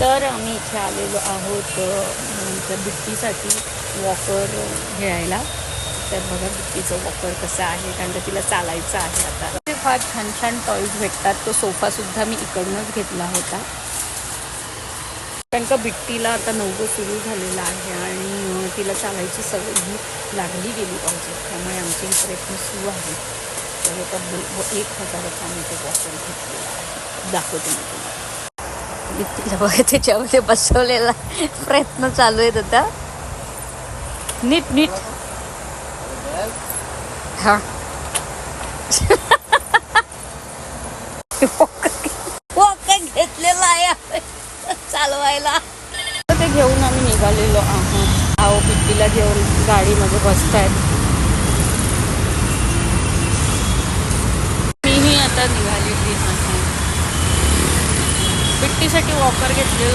तर आम्ही इथे आलेलो आहोत त्या बिट्टीसाठी वॉकर घ्यायला. तर बघा बिट्टीचं वॉकर कसं आहे, कारण का तिला चालायचं आहे आता. ते फार छान छान टॉईज भेटतात. तो सोफासुद्धा मी इकडूनच घेतला होता, कारण का बिट्टीला आता 9 सुरू झालेला आहे आणि तिला चालायची सवय ही लागली गेली पाहिजे. त्यामुळे आमचे प्रयत्न सुरू आहेत. तर तब्बल 1000चा आम्ही ते वॉकर घेतलेला आहे. दाखवते मी तुम्हाला. बिट्टीला बघा त्याच्यामध्ये बसवलेला प्रयत्न चालू आहेत आता. नीट नीट हा वॉकर घेतलेला आहे चालवायला. ते घेऊन आम्ही निघालेलो आहोत. आहो बिट्टीला घेऊन गाडीमध्ये बसतायत. मीही आता निघालेली आहे. बिट्टीसाठी वॉकर घेतलेलं